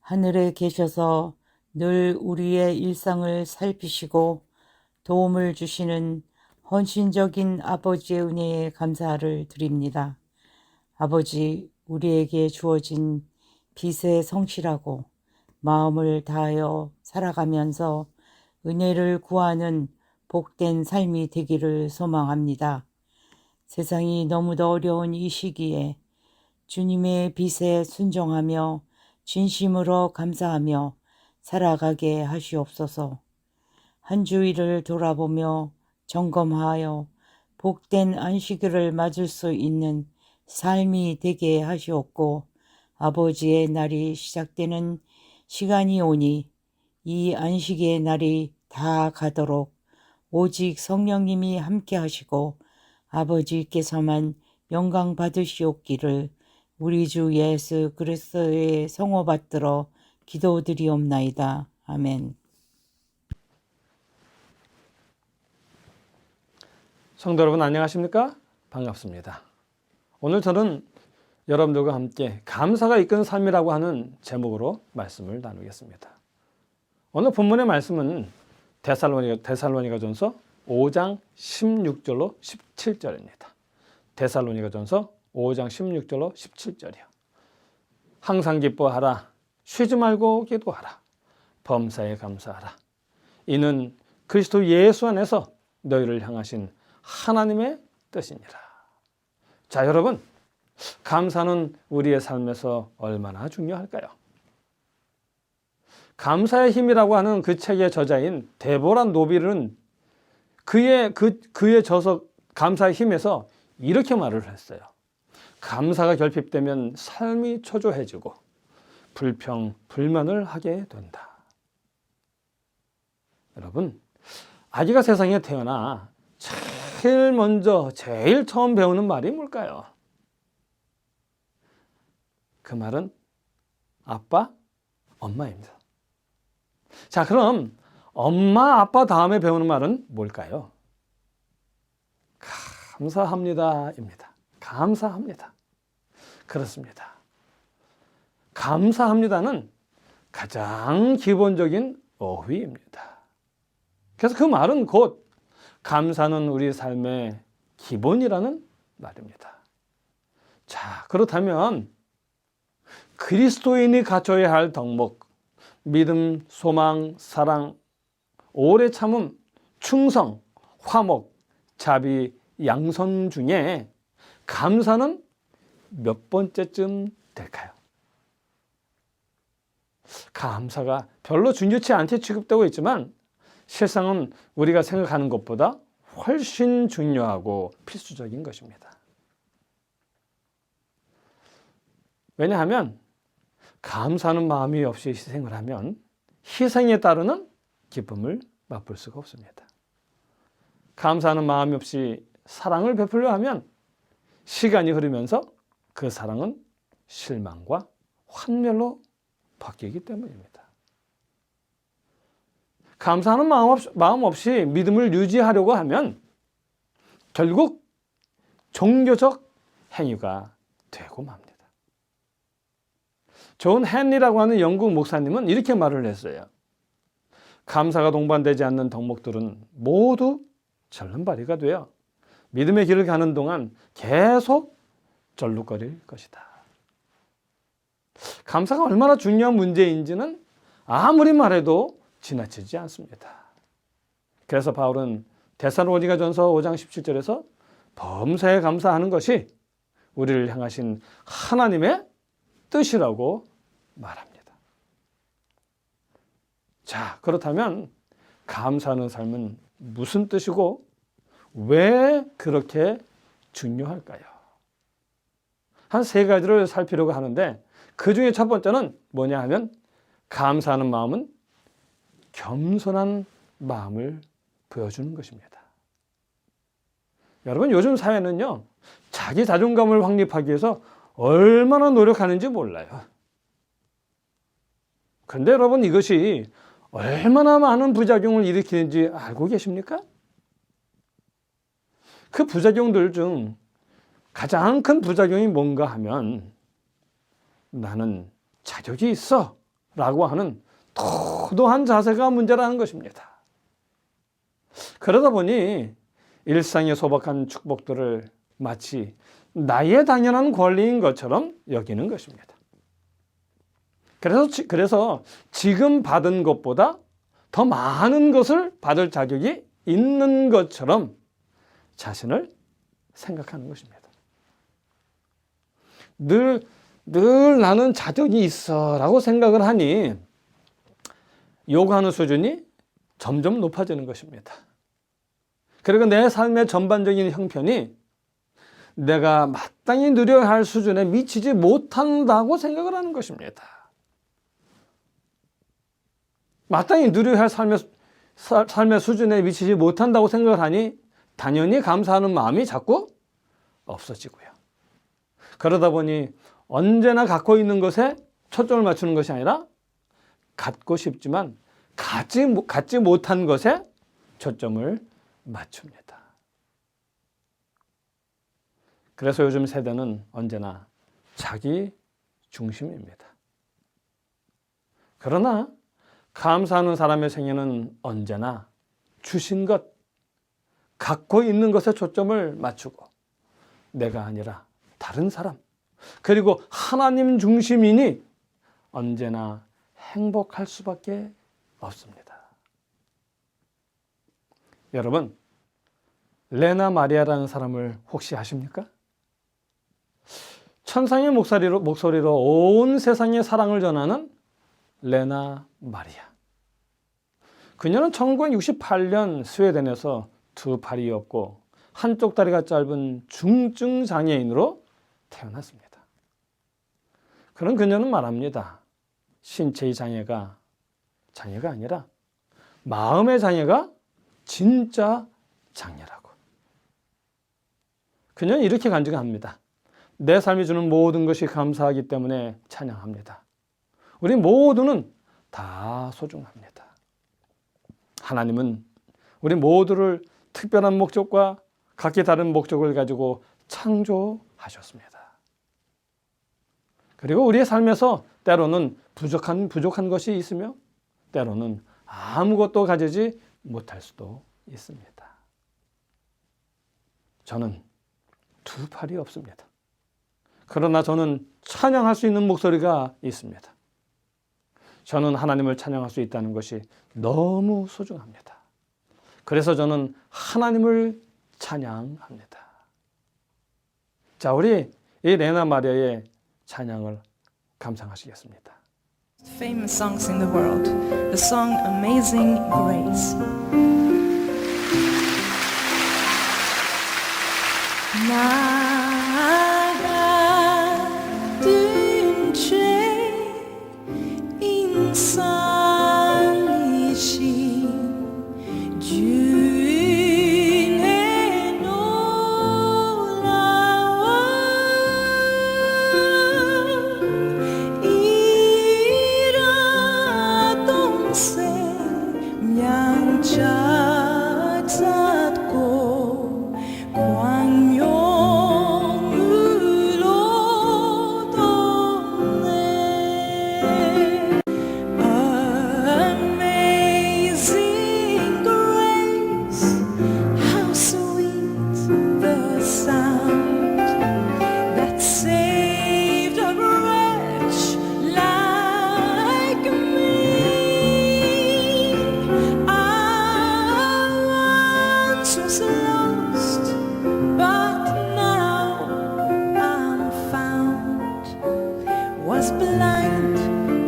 하늘에 계셔서 늘 우리의 일상을 살피시고 도움을 주시는 헌신적인 아버지의 은혜에 감사를 드립니다. 아버지, 우리에게 주어진 빚에 성실하고 마음을 다하여 살아가면서 은혜를 구하는 복된 삶이 되기를 소망합니다. 세상이 너무도 어려운 이 시기에 주님의 빚에 순종하며 진심으로 감사하며 살아가게 하시옵소서. 한 주일을 돌아보며 점검하여 복된 안식일을 맞을 수 있는 삶이 되게 하시옵고, 아버지의 날이 시작되는 시간이 오니 이 안식의 날이 다 가도록 오직 성령님이 함께 하시고 아버지께서만 영광 받으시옵기를 우리 주 예수 그리스도의 성호 받들어 기도드리옵나이다. 아멘. 성도 여러분 안녕하십니까? 반갑습니다. 오늘 저는 여러분들과 함께 감사가 이끄는 삶이라고 하는 제목으로 말씀을 나누겠습니다. 오늘 본문의 말씀은 데살로니가전서 5장 16절로 17절입니다. 데살로니가전서 5장 16절로 17절이요. 항상 기뻐하라. 쉬지 말고 기도하라. 범사에 감사하라. 이는 그리스도 예수 안에서 너희를 향하신 하나님의 뜻이니라. 자, 여러분, 감사는 우리의 삶에서 얼마나 중요할까요? 감사의 힘이라고 하는 그 책의 저자인 데보라 노빌은 그의 저서 감사의 힘에서 이렇게 말을 했어요. 감사가 결핍되면 삶이 초조해지고 불평, 불만을 하게 된다. 여러분, 아기가 세상에 태어나 제일 처음 배우는 말이 뭘까요? 그 말은 아빠, 엄마입니다. 자, 그럼 엄마, 아빠 다음에 배우는 말은 뭘까요? 감사합니다입니다. 감사합니다. 그렇습니다. 감사합니다는 가장 기본적인 어휘입니다. 그래서 그 말은 곧 감사는 우리 삶의 기본이라는 말입니다. 자, 그렇다면 그리스도인이 갖춰야 할 덕목, 믿음, 소망, 사랑, 오래 참음, 충성, 화목, 자비, 양선 중에 감사는 몇 번째쯤 될까요? 감사가 별로 중요치 않게 취급되고 있지만 실상은 우리가 생각하는 것보다 훨씬 중요하고 필수적인 것입니다. 왜냐하면 감사하는 마음이 없이 희생을 하면 희생에 따르는 기쁨을 맛볼 수가 없습니다. 감사하는 마음이 없이 사랑을 베풀려 하면 시간이 흐르면서 그 사랑은 실망과 환멸로 바뀌기 때문입니다. 감사하는 마음 없이 믿음을 유지하려고 하면 결국 종교적 행위가 되고 맙니다. 존 헨리라고 하는 영국 목사님은 이렇게 말을 했어요. 감사가 동반되지 않는 덕목들은 모두 절름발이가 되어 믿음의 길을 가는 동안 계속 절룩거릴 것이다. 감사가 얼마나 중요한 문제인지는 아무리 말해도 지나치지 않습니다. 그래서 바울은 데살로니가전서 5장 17절에서 범사에 감사하는 것이 우리를 향하신 하나님의 뜻이라고 말합니다. 자, 그렇다면 감사하는 삶은 무슨 뜻이고 왜 그렇게 중요할까요? 한 세 가지를 살피려고 하는데 그 중에 첫 번째는 뭐냐 하면 감사하는 마음은 겸손한 마음을 보여주는 것입니다. 여러분, 요즘 사회는요, 자기 자존감을 확립하기 위해서 얼마나 노력하는지 몰라요. 그런데 여러분, 이것이 얼마나 많은 부작용을 일으키는지 알고 계십니까? 그 부작용들 중 가장 큰 부작용이 뭔가 하면 나는 자격이 있어 라고 하는 도도한 자세가 문제라는 것입니다. 그러다 보니 일상의 소박한 축복들을 마치 나의 당연한 권리인 것처럼 여기는 것입니다. 그래서 지금 받은 것보다 더 많은 것을 받을 자격이 있는 것처럼 자신을 생각하는 것입니다. 늘 나는 자격이 있어 라고 생각을 하니 요구하는 수준이 점점 높아지는 것입니다. 그리고 내 삶의 전반적인 형편이 내가 마땅히 누려야 할 수준에 미치지 못한다고 생각을 하는 것입니다. 마땅히 누려야 할 삶의 수준에 미치지 못한다고 생각을 하니 당연히 감사하는 마음이 자꾸 없어지고요. 그러다 보니 언제나 갖고 있는 것에 초점을 맞추는 것이 아니라 갖고 싶지만 갖지 못한 것에 초점을 맞춥니다. 그래서 요즘 세대는 언제나 자기 중심입니다. 그러나 감사하는 사람의 생애는 언제나 주신 것, 갖고 있는 것에 초점을 맞추고 내가 아니라 다른 사람, 그리고 하나님 중심이니 언제나 행복할 수밖에 없습니다. 여러분, 레나 마리아라는 사람을 혹시 아십니까? 천상의 목소리로 온 세상에 사랑을 전하는 레나 마리아. 그녀는 1968년 스웨덴에서 두 팔이 없고 한쪽 다리가 짧은 중증 장애인으로 태어났습니다. 그런 그녀는 말합니다. 신체의 장애가 아니라 마음의 장애가 진짜 장애라고. 그녀는 이렇게 간증합니다. 내 삶이 주는 모든 것이 감사하기 때문에 찬양합니다. 우리 모두는 다 소중합니다. 하나님은 우리 모두를 특별한 목적과 각기 다른 목적을 가지고 창조하셨습니다. 그리고 우리의 삶에서 때로는 부족한 것이 있으며 때로는 아무것도 가지지 못할 수도 있습니다. 저는 두 팔이 없습니다. 그러나 저는 찬양할 수 있는 목소리가 있습니다. 저는 하나님을 찬양할 수 있다는 것이 너무 소중합니다. 그래서 저는 하나님을 찬양합니다. 자, 우리 이 레나 마리아의 찬양을 감상하시겠습니다. Famous songs in the world. The song Amazing Grace. 나가든 죄인 살리신 주의 놀라워 이라동생 양짝 닫고 광명으로 돕네. Amazing grace, how sweet the sound that saved a wretch like me. I once was lost, but now I'm found. Was blind,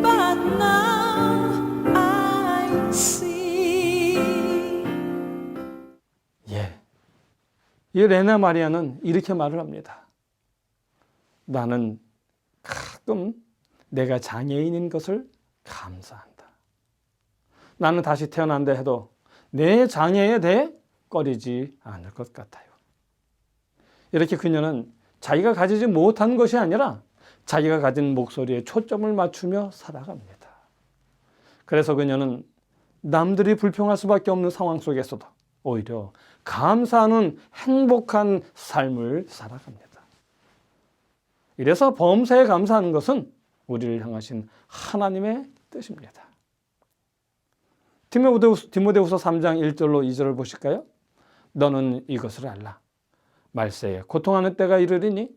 but now I see. 예, 이 레나 마리아는 이렇게 말을 합니다. 나는 가끔 내가 장애인인 것을 감사한다. 나는 다시 태어난다 해도 내 장애에 대해 꺼리지 않을 것 같아요. 이렇게 그녀는 자기가 가지지 못한 것이 아니라 자기가 가진 목소리에 초점을 맞추며 살아갑니다. 그래서 그녀는 남들이 불평할 수밖에 없는 상황 속에서도 오히려 감사하는 행복한 삶을 살아갑니다. 이래서 범사에 감사하는 것은 우리를 향하신 하나님의 뜻입니다. 디모데후서 3장 1절로 2절을 보실까요? 너는 이것을 알라. 말세에 고통하는 때가 이르리니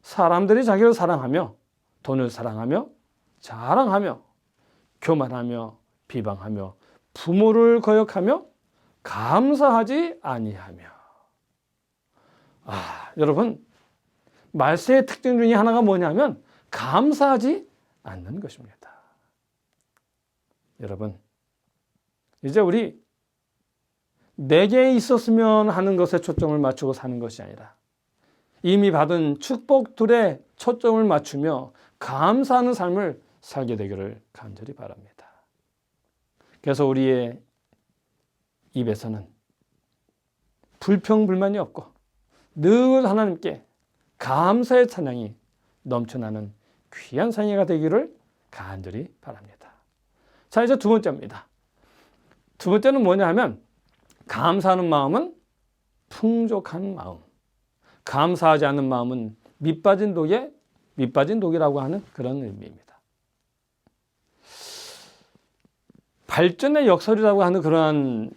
사람들이 자기를 사랑하며 돈을 사랑하며 자랑하며 교만하며 비방하며 부모를 거역하며 감사하지 아니하며. 여러분, 말세의 특징 중에 하나가 뭐냐면 감사하지 않는 것입니다. 여러분, 이제 우리 내게 있었으면 하는 것에 초점을 맞추고 사는 것이 아니라 이미 받은 축복들에 초점을 맞추며 감사하는 삶을 살게 되기를 간절히 바랍니다. 그래서 우리의 입에서는 불평불만이 없고 늘 하나님께 감사의 찬양이 넘쳐나는 귀한 생애가 되기를 간절히 바랍니다. 자, 이제 두 번째입니다. 두 번째는 뭐냐 하면 감사하는 마음은 풍족한 마음. 감사하지 않는 마음은 밑빠진 독이라고 하는 그런 의미입니다. 발전의 역설이라고 하는 그러한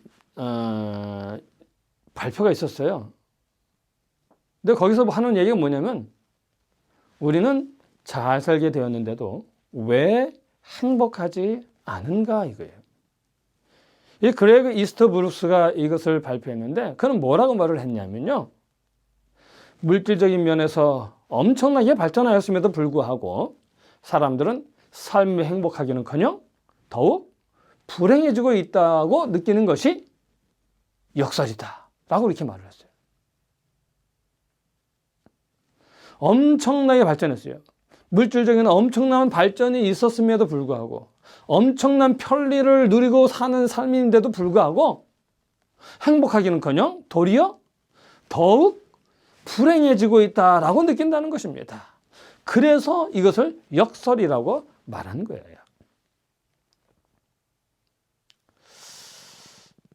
발표가 있었어요. 근데 거기서 하는 얘기가 뭐냐면 우리는 잘 살게 되었는데도 왜 행복하지 않은가 이거예요. 이 그레그 이스터브룩스가 이것을 발표했는데 그는 뭐라고 말을 했냐면요. 물질적인 면에서 엄청나게 발전하였음에도 불구하고 사람들은 삶의 행복하기는커녕 더욱 불행해지고 있다고 느끼는 것이 역설이다 라고 이렇게 말을 했어요. 엄청나게 발전했어요. 물질적인 엄청난 발전이 있었음에도 불구하고 엄청난 편리를 누리고 사는 삶인데도 불구하고 행복하기는커녕 도리어 더욱 불행해지고 있다라고 느낀다는 것입니다. 그래서 이것을 역설이라고 말하는 거예요.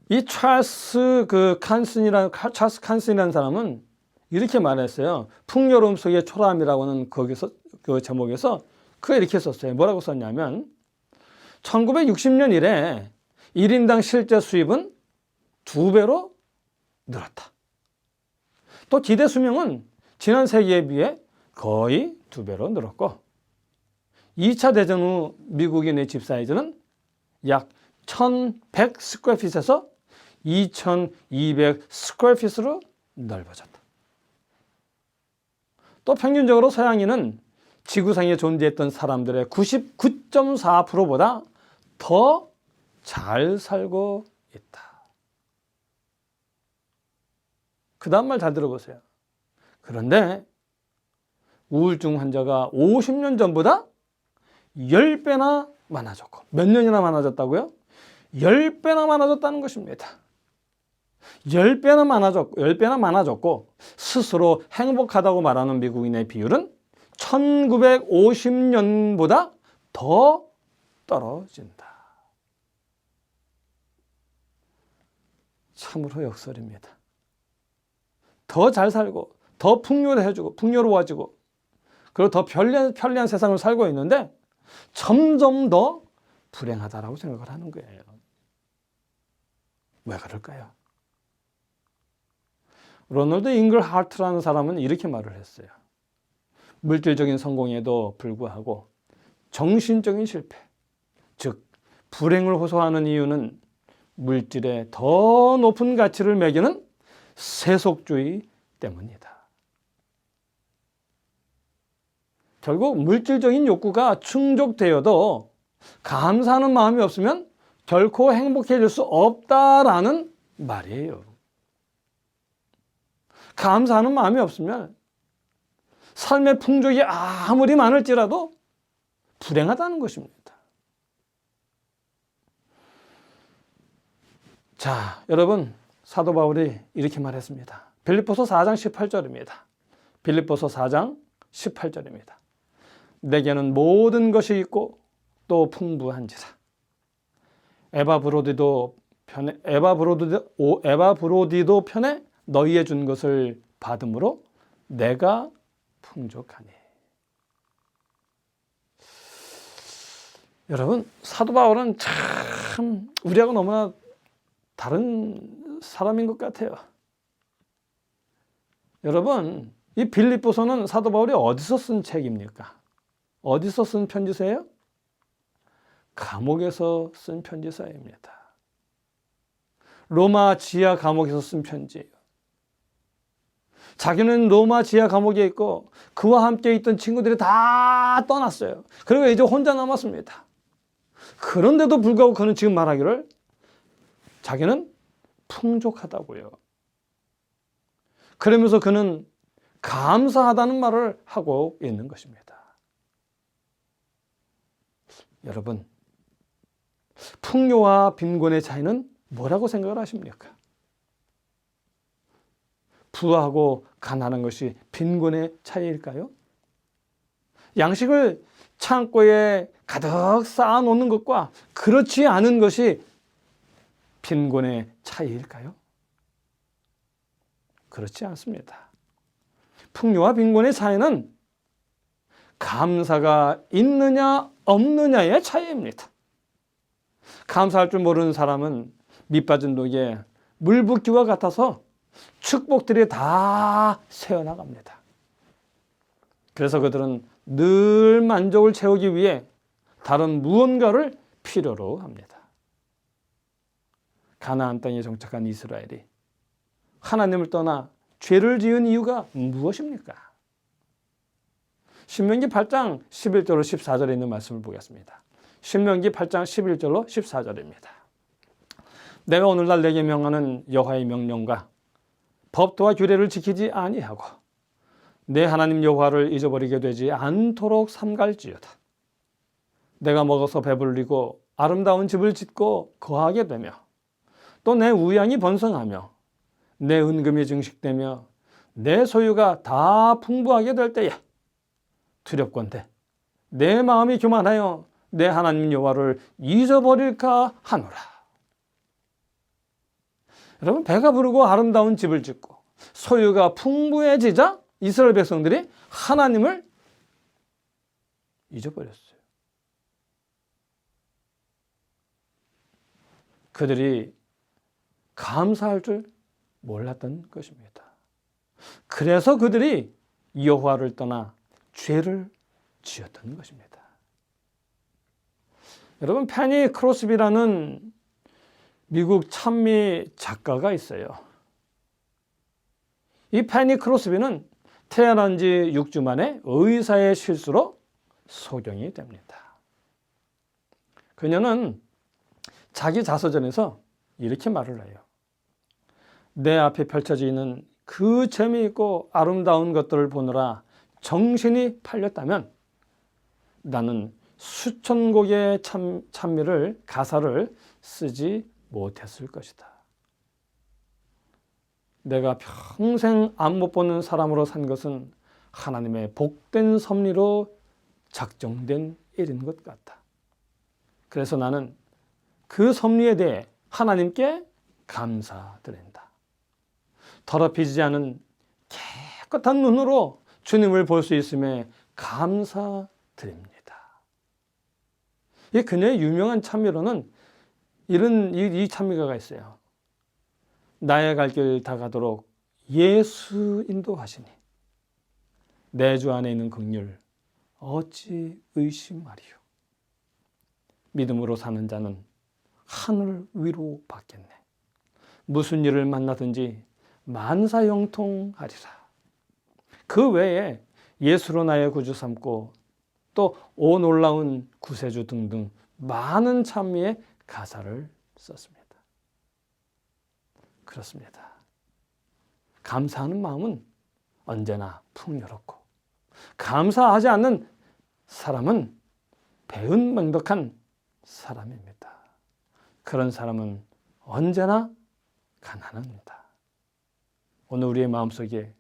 이 찰스 칸슨이라는 사람은 이렇게 말했어요. 풍요로움 속의 초라함이라고 하는 거기서 그 제목에서 그가 이렇게 썼어요. 뭐라고 썼냐면 1960년 이래 1인당 실제 수입은 2배로 늘었다. 또 기대 수명은 지난 세기에 비해 거의 2배로 늘었고 2차 대전 후 미국인의 집 사이즈는 약 1100 스퀘어핏에서 2200 스퀘어핏으로 넓어졌다. 또 평균적으로 서양인은 지구상에 존재했던 사람들의 99.4%보다 더 잘 살고 있다. 그 다음 말 잘 들어보세요. 그런데 우울증 환자가 50년 전보다 10배나 많아졌고, 몇 년이나 많아졌다고요? 10배나 많아졌다는 것입니다. 10배나 많아졌고 스스로 행복하다고 말하는 미국인의 비율은 1950년보다 더 떨어진다. 참으로 역설입니다. 더 잘 살고 더 풍요로워지고 그리고 더 편리한 세상을 살고 있는데 점점 더 불행하다라고 생각을 하는 거예요. 왜 그럴까요? 로널드 잉글하트라는 사람은 이렇게 말을 했어요. 물질적인 성공에도 불구하고 정신적인 실패, 즉 불행을 호소하는 이유는 물질에 더 높은 가치를 매기는 세속주의 때문이다. 결국 물질적인 욕구가 충족되어도 감사하는 마음이 없으면 결코 행복해질 수 없다라는 말이에요. 감사하는 마음이 없으면 삶의 풍족이 아무리 많을지라도 불행하다는 것입니다. 자, 여러분, 사도 바울이 이렇게 말했습니다. 빌립보서 4장 18절입니다. 빌립보서 4장 18절입니다. 내게는 모든 것이 있고 또 풍부한지라. 에바브로디도 편에 너희에 준 것을 받음으로 내가 풍족하니. 여러분, 사도 바울은 참 우리하고 너무나 다른 사람인 것 같아요. 여러분, 이 빌립보서는 사도 바울이 어디서 쓴 책입니까? 어디서 쓴 편지서예요? 감옥에서 쓴 편지서입니다. 로마 지하 감옥에서 쓴 편지예요. 자기는 로마 지하 감옥에 있고 그와 함께 있던 친구들이 다 떠났어요. 그리고 이제 혼자 남았습니다. 그런데도 불구하고 그는 지금 말하기를 자기는 풍족하다고요. 그러면서 그는 감사하다는 말을 하고 있는 것입니다. 여러분, 풍요와 빈곤의 차이는 뭐라고 생각을 하십니까? 부하고 가난한 것이 빈곤의 차이일까요? 양식을 창고에 가득 쌓아놓는 것과 그렇지 않은 것이 빈곤의 차이일까요? 그렇지 않습니다. 풍요와 빈곤의 차이는 감사가 있느냐 없느냐의 차이입니다. 감사할 줄 모르는 사람은 밑빠진 독에 물 붓기와 같아서 축복들이 다 새어나갑니다. 그래서 그들은 늘 만족을 채우기 위해 다른 무언가를 필요로 합니다. 가나안 땅에 정착한 이스라엘이 하나님을 떠나 죄를 지은 이유가 무엇입니까? 신명기 8장 11절로 14절에 있는 말씀을 보겠습니다. 신명기 8장 11절로 14절입니다. 내가 오늘날 내게 명하는 여호와의 명령과 법도와 규례를 지키지 아니하고 내 하나님 여호와를 잊어버리게 되지 않도록 삼갈지어다. 내가 먹어서 배불리고 아름다운 집을 짓고 거하게 되며 또 내 우양이 번성하며 내 은금이 증식되며 내 소유가 다 풍부하게 될 때에 두렵건대 내 마음이 교만하여 내 하나님 여호와를 잊어버릴까 하노라. 여러분, 배가 부르고 아름다운 집을 짓고 소유가 풍부해지자 이스라엘 백성들이 하나님을 잊어버렸어요. 그들이 감사할 줄 몰랐던 것입니다. 그래서 그들이 여호와를 떠나 죄를 지었던 것입니다. 여러분, 패니 크로스비라는 미국 찬미 작가가 있어요. 이 패니 크로스비는 태어난 지 6주 만에 의사의 실수로 소경이 됩니다. 그녀는 자기 자서전에서 이렇게 말을 해요. 내 앞에 펼쳐져 있는 그 재미있고 아름다운 것들을 보느라 정신이 팔렸다면 나는 수천 곡의 찬미를 가사를 쓰지 못했을 것이다. 내가 평생 안 못 보는 사람으로 산 것은 하나님의 복된 섭리로 작정된 일인 것 같다. 그래서 나는 그 섭리에 대해 하나님께 감사드린다. 더럽히지 않은 깨끗한 눈으로 주님을 볼 수 있음에 감사드립니다. 이 그녀의 유명한 찬미로는 이 찬미가가 있어요. 나의 갈 길 다 가도록 예수 인도하시니 내 주 안에 있는 긍휼 어찌 의심하리요. 믿음으로 사는 자는 하늘 위로 받겠네. 무슨 일을 만나든지 만사형통하리라. 그 외에 예수로 나의 구주 삼고 또 오 놀라운 구세주 등등 많은 찬미의 가사를 썼습니다. 그렇습니다. 감사하는 마음은 언제나 풍요롭고 감사하지 않는 사람은 배은망덕한 사람입니다. 그런 사람은 언제나 가난합니다. 오늘 우리의 마음속에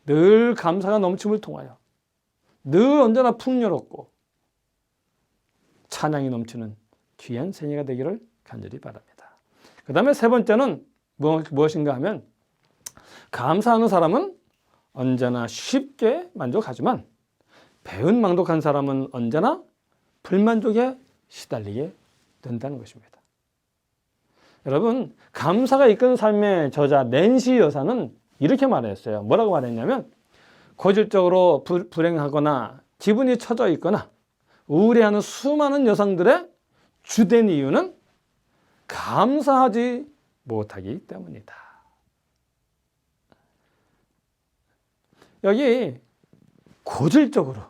늘 감사가 넘침을 통하여 늘 언제나 풍요롭고 찬양이 넘치는 귀한 생애가 되기를 간절히 바랍니다. 그 다음에 세 번째는 무엇인가 하면 감사하는 사람은 언제나 쉽게 만족하지만 배은망덕한 사람은 언제나 불만족에 시달리게 된다는 것입니다. 여러분, 감사가 이끄는 삶의 저자 낸시 여사는 이렇게 말했어요. 뭐라고 말했냐면, 고질적으로 불행하거나 기분이 처져 있거나 우울해하는 수많은 여성들의 주된 이유는 감사하지 못하기 때문이다. 여기 고질적으로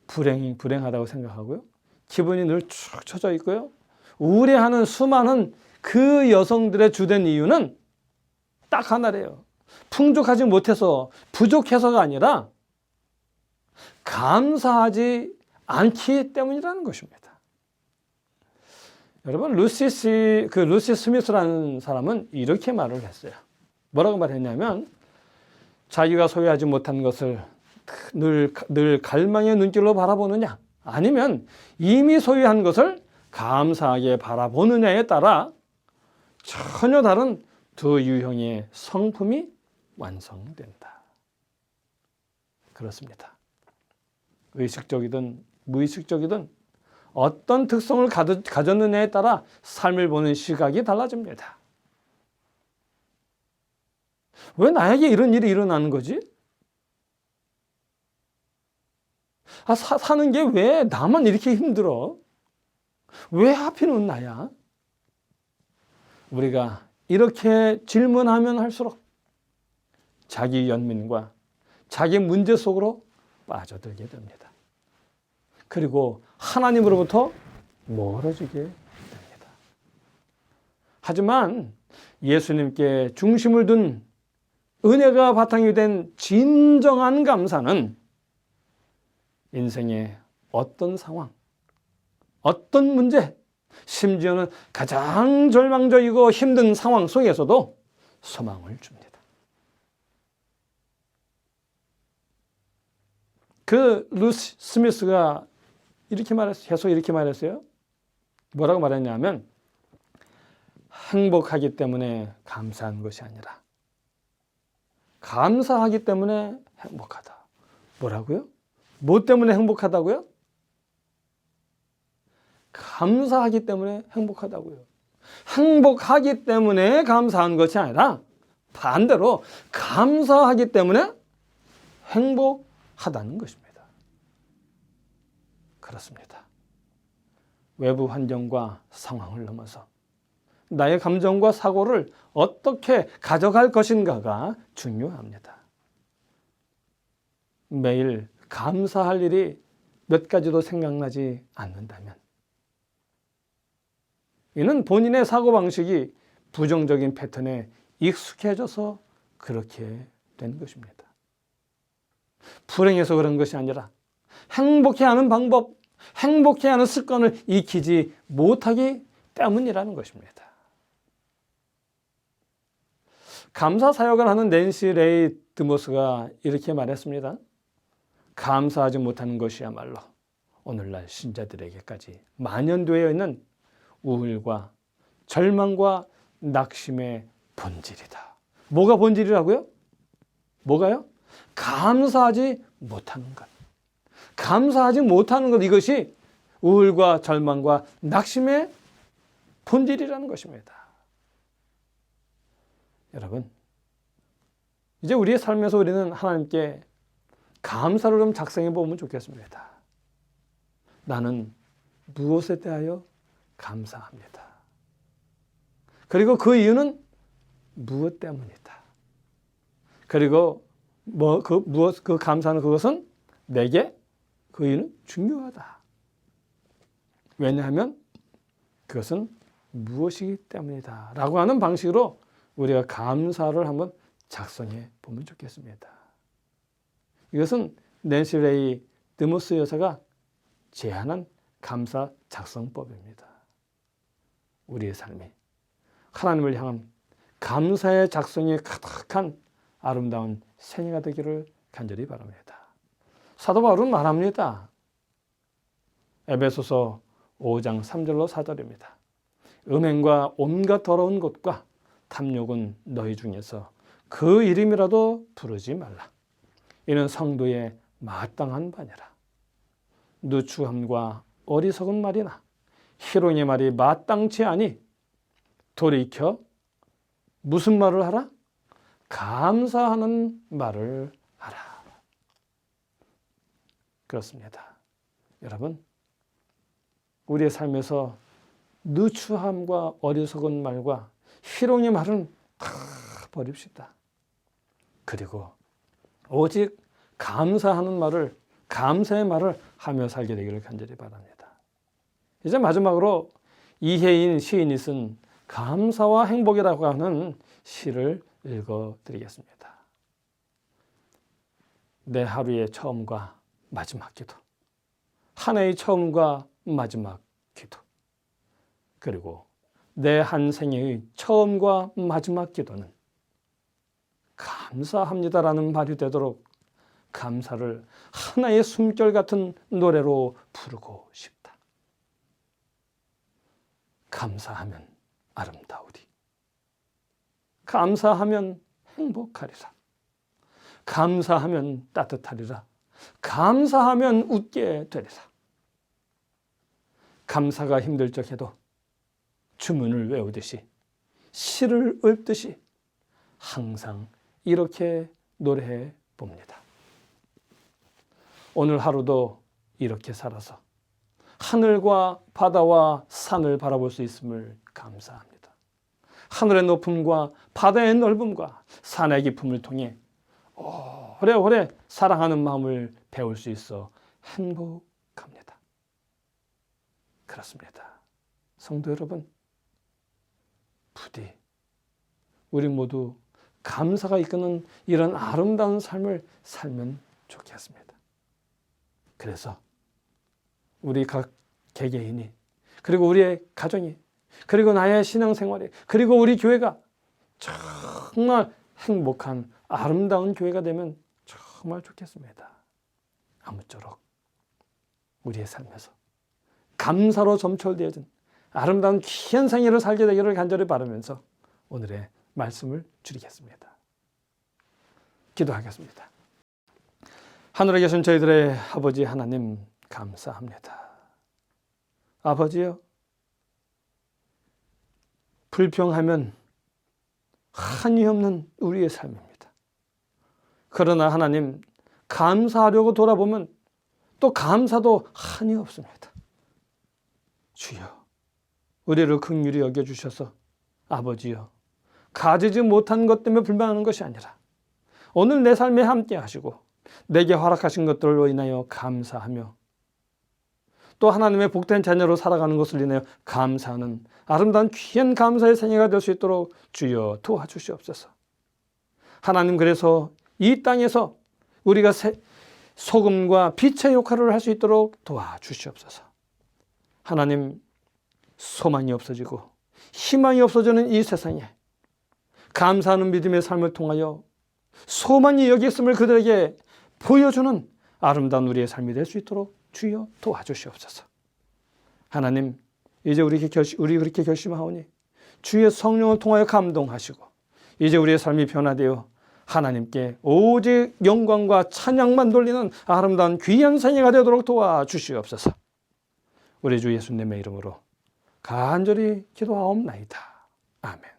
불행하다고 생각하고요. 기분이 늘 축 처져 있고요. 우울해하는 수많은 그 여성들의 주된 이유는 딱 하나래요. 풍족하지 못해서, 부족해서가 아니라 감사하지 않기 때문이라는 것입니다. 여러분, 루시 스미스라는 사람은 이렇게 말을 했어요. 뭐라고 말했냐면, 자기가 소유하지 못한 것을 늘 갈망의 눈길로 바라보느냐, 아니면 이미 소유한 것을 감사하게 바라보느냐에 따라 전혀 다른 두 유형의 성품이 완성된다. 그렇습니다. 의식적이든 무의식적이든 어떤 특성을 가졌느냐에 따라 삶을 보는 시각이 달라집니다. 왜 나에게 이런 일이 일어나는 거지? 사는 게 왜 나만 이렇게 힘들어? 왜 하필은 나야? 우리가 이렇게 질문하면 할수록 자기 연민과 자기 문제 속으로 빠져들게 됩니다. 그리고 하나님으로부터 멀어지게 됩니다. 하지만 예수님께 중심을 둔 은혜가 바탕이 된 진정한 감사는 인생의 어떤 상황, 어떤 문제, 심지어는 가장 절망적이고 힘든 상황 속에서도 소망을 줍니다. 그 루시 스미스가 계속 이렇게 말했어요. 뭐라고 말했냐면, 행복하기 때문에 감사한 것이 아니라 감사하기 때문에 행복하다. 뭐라고요? 뭐 때문에 행복하다고요? 감사하기 때문에 행복하다고요. 행복하기 때문에 감사한 것이 아니라 반대로 감사하기 때문에 행복하다는 것입니다. 그렇습니다. 외부 환경과 상황을 넘어서 나의 감정과 사고를 어떻게 가져갈 것인가가 중요합니다. 매일 감사할 일이 몇 가지도 생각나지 않는다면 이는 본인의 사고방식이 부정적인 패턴에 익숙해져서 그렇게 된 것입니다. 불행해서 그런 것이 아니라 행복해하는 방법, 행복해하는 습관을 익히지 못하기 때문이라는 것입니다. 감사 사역을 하는 낸시 레이 드모스가 이렇게 말했습니다. 감사하지 못하는 것이야말로 오늘날 신자들에게까지 만연되어 있는 우울과 절망과 낙심의 본질이다. 뭐가 본질이라고요? 뭐가요? 감사하지 못하는 것. 감사하지 못하는 것, 이것이 우울과 절망과 낙심의 본질이라는 것입니다. 여러분, 이제 우리의 삶에서 우리는 하나님께 감사를 좀 작성해 보면 좋겠습니다. 나는 무엇에 대하여 감사합니다. 그리고 그 이유는 무엇 때문이다. 그리고 그 감사하는 그것은 내게 그 이유는 중요하다. 왜냐하면 그것은 무엇이기 때문이다. 라고 하는 방식으로 우리가 감사를 한번 작성해 보면 좋겠습니다. 이것은 낸시 레이 드모스 여사가 제안한 감사 작성법입니다. 우리의 삶이 하나님을 향한 감사의 작성이 가득한 아름다운 생애가 되기를 간절히 바랍니다. 사도 바울은 말합니다. 에베소서 5장 3절로 4절입니다. 음행과 온갖 더러운 것과 탐욕은 너희 중에서 그 이름이라도 부르지 말라. 이는 성도의 마땅한 바니라. 누추함과 어리석은 말이나 희롱의 말이 마땅치 아니 돌이켜 무슨 말을 하라? 감사하는 말을 하라. 그렇습니다. 여러분, 우리의 삶에서 누추함과 어리석은 말과 희롱의 말은 다 버립시다. 그리고 오직 감사하는 말을, 감사의 말을 하며 살게 되기를 간절히 바랍니다. 이제 마지막으로 이혜인 시인이 쓴 감사와 행복이라고 하는 시를 읽어드리겠습니다. 내 하루의 처음과 마지막 기도, 한 해의 처음과 마지막 기도, 그리고 내 한 생애의 처음과 마지막 기도는 감사합니다라는 말이 되도록 감사를 하나의 숨결 같은 노래로 부르고 싶다. 감사하면 아름다우리. 감사하면 행복하리라. 감사하면 따뜻하리라. 감사하면 웃게 되리라. 감사가 힘들 적에도 주문을 외우듯이 시를 읊듯이 항상 이렇게 노래해 봅니다. 오늘 하루도 이렇게 살아서 하늘과 바다와 산을 바라볼 수 있음을 감사합니다. 하늘의 높음과 바다의 넓음과 산의 깊음을 통해 오래오래 사랑하는 마음을 배울 수 있어 행복합니다. 그렇습니다. 성도 여러분, 부디 우리 모두 감사가 이끄는 이런 아름다운 삶을 살면 좋겠습니다. 그래서 우리 각 개개인이, 그리고 우리의 가정이, 그리고 나의 신앙생활이, 그리고 우리 교회가 정말 행복한 아름다운 교회가 되면 정말 좋겠습니다. 아무쪼록 우리의 삶에서 감사로 점철되어진 아름다운 귀한 생애를 살게 되기를 간절히 바라면서 오늘의 말씀을 줄이겠습니다. 기도하겠습니다. 하늘에 계신 저희들의 아버지 하나님, 감사합니다. 아버지여, 불평하면 한이 없는 우리의 삶입니다. 그러나 하나님, 감사하려고 돌아보면 또 감사도 한이 없습니다. 주여, 우리를 긍휼히 여겨주셔서 아버지여, 가지지 못한 것 때문에 불만하는 것이 아니라 오늘 내 삶에 함께 하시고 내게 허락하신 것들로 인하여 감사하며 또 하나님의 복된 자녀로 살아가는 것을 인하여 감사하는 아름다운 귀한 감사의 생애가 될 수 있도록 주여 도와주시옵소서. 하나님, 그래서 이 땅에서 우리가 소금과 빛의 역할을 할 수 있도록 도와주시옵소서. 하나님, 소망이 없어지고 희망이 없어지는 이 세상에 감사하는 믿음의 삶을 통하여 소망이 여기 있음을 그들에게 보여주는 아름다운 우리의 삶이 될 수 있도록 주여 도와주시옵소서. 하나님, 이제 우리 그렇게 결심하오니 주의 성령을 통하여 감동하시고 이제 우리의 삶이 변화되어 하나님께 오직 영광과 찬양만 돌리는 아름다운 귀한 생애가 되도록 도와주시옵소서. 우리 주 예수님의 이름으로 간절히 기도하옵나이다. 아멘.